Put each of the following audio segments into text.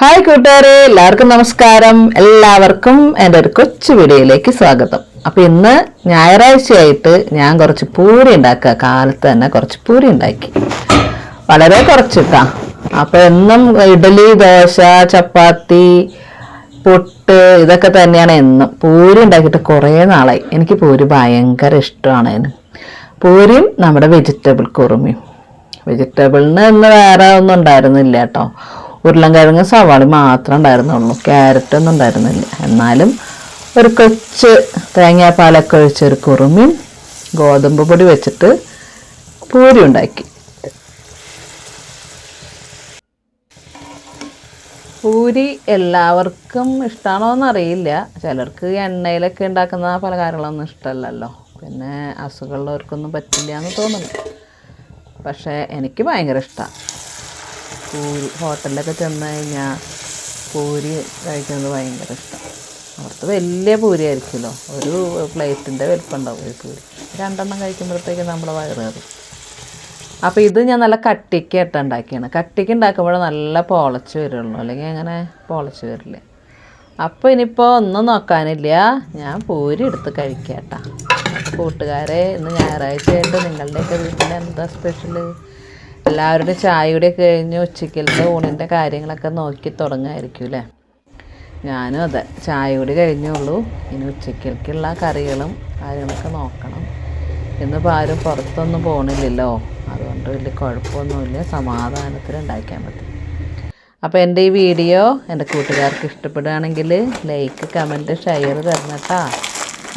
Hi കൂട്ടുകാരെ, എല്ലാവർക്കും നമസ്കാരം. എല്ലാവർക്കും എൻ്റെ ഒരു കൊച്ചു വീഡിയോയിലേക്ക് സ്വാഗതം. അപ്പോൾ ഇന്ന് ഞായറാഴ്ചയായിട്ട് ഞാൻ കുറച്ച് പൂരി ഉണ്ടാക്കുക. കാലത്ത് തന്നെ കുറച്ച് പൂരി ഉണ്ടാക്കി, വളരെ കുറച്ചിട്ടാ. അപ്പോൾ എന്നും ഇഡ്ഡലി, ദോശ, ചപ്പാത്തി, പുട്ട് ഇതൊക്കെ തന്നെയാണ് എന്നും. പൂരി ഉണ്ടാക്കിയിട്ട് കുറേ നാളായി. എനിക്ക് പൂരി ഭയങ്കര ഇഷ്ടമാണ്. പൂരിയും നമ്മുടെ വെജിറ്റബിൾ കുറുമയും. വെജിറ്റബിളിന് ഇന്ന് വേറെ ഒന്നും ഉണ്ടായിരുന്നില്ല കേട്ടോ. ഉരുളൻകിഴങ്ങ്, സവാള മാത്രമേ ഉണ്ടായിരുന്നുള്ളൂ. ക്യാരറ്റ് ഒന്നും ഉണ്ടായിരുന്നില്ല. എന്നാലും ഒരു കൊച്ച് തേങ്ങാപ്പാലൊക്കെ ഒഴിച്ചൊരു കുറുമയും ഗോതമ്പ് പൊടി വെച്ചിട്ട് പൂരി ഉണ്ടാക്കി. പൂരി എല്ലാവർക്കും ഇഷ്ടമാണോയെന്നറിയില്ല. ചിലർക്ക് എണ്ണയിലൊക്കെ ഉണ്ടാക്കുന്ന പലഹാരങ്ങളൊന്നും ഇഷ്ടമല്ലല്ലോ. പിന്നെ അസുഖമുള്ളവർക്കൊന്നും പറ്റില്ല എന്ന് തോന്നുന്നു. പക്ഷേ എനിക്ക് ഭയങ്കര ഇഷ്ടമാണ് പൂരി. ഹോട്ടലിലൊക്കെ ചെന്ന് കഴിഞ്ഞാൽ പൂരി കഴിക്കുന്നത് ഭയങ്കര ഇഷ്ടം. അവർക്ക് വലിയ പൂരി ആയിരിക്കുമല്ലോ, ഒരു പ്ലേറ്റിൻ്റെ വലിപ്പം ഉണ്ടാവും ഒരു പൂരി. രണ്ടെണ്ണം കഴിക്കുമ്പോഴത്തേക്ക് നമ്മുടെ വയറ് കയറും. അപ്പോൾ ഇത് ഞാൻ നല്ല കട്ടിക്കായിട്ട് ഉണ്ടാക്കിയാണ്. കട്ടിക്ക് ഉണ്ടാക്കുമ്പോൾ നല്ല പൊളച്ച് വരുള്ളൂ, അല്ലെങ്കിൽ അങ്ങനെ പൊളച്ച് വരില്ല. അപ്പോൾ ഇനിയിപ്പോൾ ഒന്നും നോക്കാനില്ല, ഞാൻ പൂരി എടുത്ത് കഴിക്കാട്ടാ. അപ്പോൾ കൂട്ടുകാരെ, ഇന്ന് ഞായറാഴ്ചയായിട്ട് നിങ്ങളുടെയൊക്കെ വീട്ടിൽ എന്താ സ്പെഷ്യൽ? എല്ലാവരുടെയും ചായയുടെയൊക്കെ കഴിഞ്ഞ് ഉച്ചയ്ക്കലത്തെ ഊണിൻ്റെ കാര്യങ്ങളൊക്കെ നോക്കി തുടങ്ങുമായിരിക്കും അല്ലേ? ഞാനും അതെ, ചായ കൂടി കഴിഞ്ഞുള്ളൂ. ഇനി ഉച്ചയ്ക്കലേക്കുള്ള കറികളും കാര്യങ്ങളൊക്കെ നോക്കണം. ഇന്നിപ്പോൾ ആരും പുറത്തൊന്നും പോകണില്ലല്ലോ, അതുകൊണ്ട് വലിയ കുഴപ്പമൊന്നുമില്ല, സമാധാനത്തിൽ ഉണ്ടാക്കാൻ പറ്റും. അപ്പോൾ എൻ്റെ ഈ വീഡിയോ എൻ്റെ കൂട്ടുകാർക്ക് ഇഷ്ടപ്പെടുകയാണെങ്കിൽ ലൈക്ക്, കമൻറ്റ്, ഷെയർ തരണം കേട്ടോ.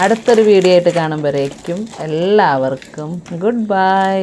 അടുത്തൊരു വീഡിയോ ആയിട്ട് കാണുമ്പോഴേക്കും എല്ലാവർക്കും ഗുഡ് ബൈ.